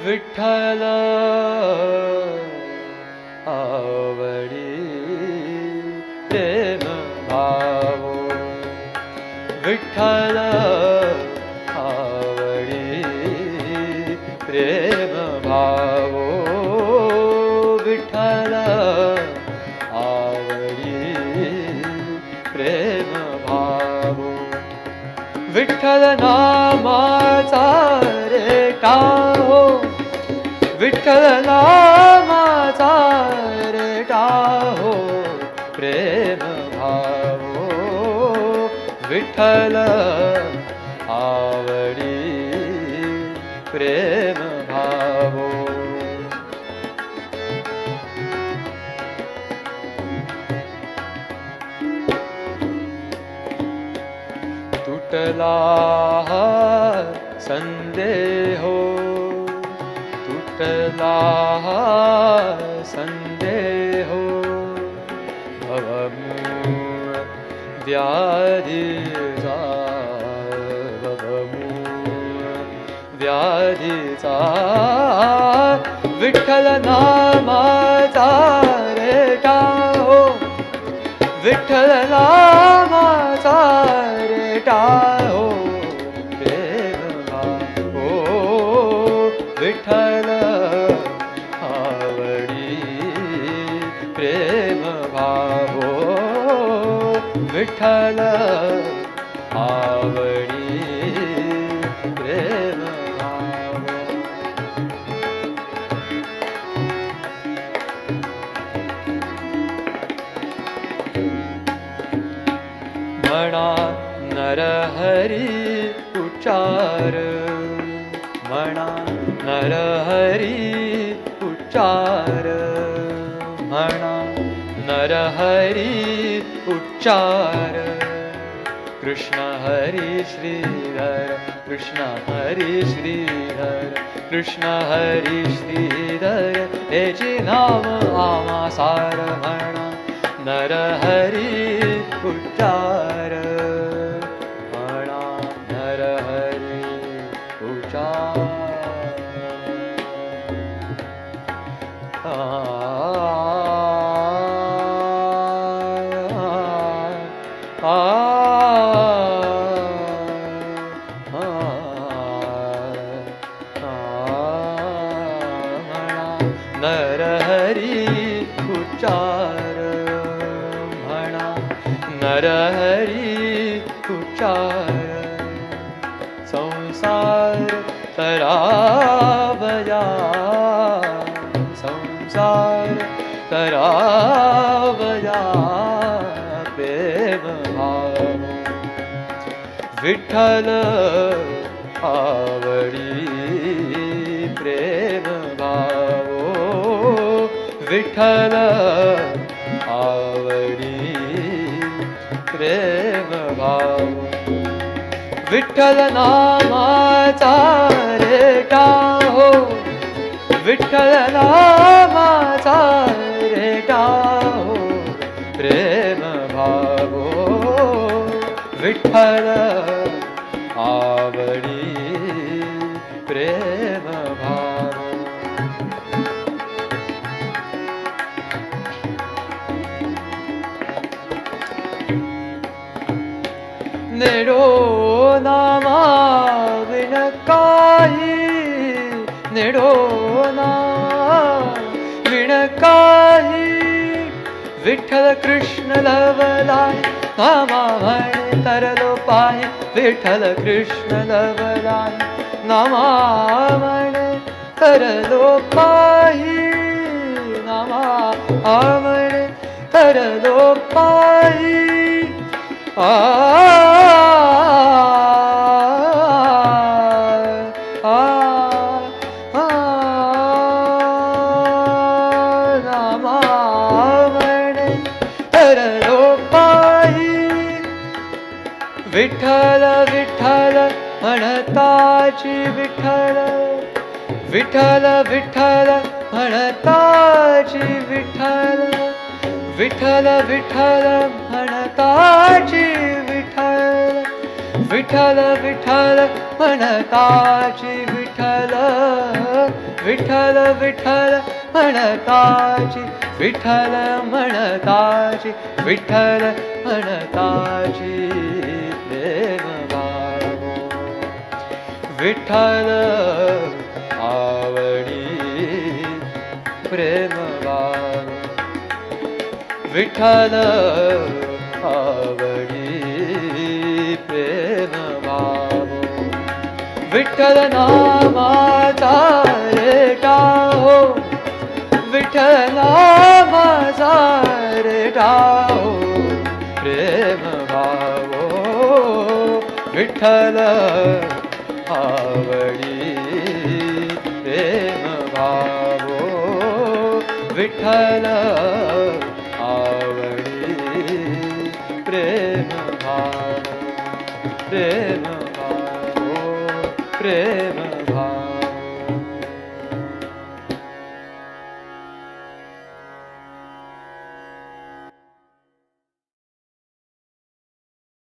विठ्ठल आवडी प्रेम भावो विठ्ठल आवडी प्रेम भावो विठ्ठल आवडी प्रेम भावो विठ्ठल नामाचा रेटा हो विठ्ठल नामाचा रेटा हो प्रेम भावो विठ्ठल आवडी प्रेम भावो तुटला संदेहो तुटला संदेहो भवमूळ व्याधीचा भवमूळ व्याधीचा विठ्ठल नामाचा रेटा हो विठ्ठल नामाचा रेटा हो प्रेम भावो विठ्ठल आवडी प्रेम भावो विठ्ठल आवडी प्रेम भावो म्हणा नरहरी उच्चार म्हणा नरहरी उच्चार म्हणा नरहरी उच्चार कृष्ण हरी श्रीधर कृष्ण हरी श्रीधर कृष्ण हरी श्रीधर हेचे नाम आमा सार म्हणा नरहरी उच्चार म्हणा नरहरी उच्चार नरहरी उच्चार म्हणा नरहरी उच्चार संसार तरावया संसार तरावया प्रेम भाव विठ्ठल आवडी प्रेम भावो विठ्ठल आवडी प्रेम भावो विठ्ठल नामाचा रेटा हो विठ्ठल नामाचा रेटा हो प्रेम भावो विठ्ठल आवडी प्रेम भावो नेडो नामा विन काही नेडो नामा विन काही विठ्ठल कृष्ण लवलाय नामा म्हणे तरलो पाय विठ्ठल कृष्ण लवलाय नामा म्हणे तरलो पायी नामा म्हणे तरलो पायी नामा म्हणे तरलो पायी विठ्ठल विठ्ठल म्हणताची विठ्ठल विठ्ठल विठ्ठल म्हणताची विठ्ठल विठ्ठल विठ्ठल म्हणताची विठ्ठल विठ्ठल विठ्ठल म्हणताची विठ्ठल विठ्ठल विठ्ठल म्हणताची विठ्ठल म्हणताची विठ्ठल म्हणताची प्रेम गावो विठ्ठल आवडी प्रेम गावो विठ्ठल आवडी प्रेम गावो विठ्ठल नामाचा रेटा हो विठ्ठल नामाचा रेटा हो प्रेम गावो विठ्ठल आवडी प्रेम गावो विठ्ठल आवडी प्रेम गावो प्रेम गावो प्रेम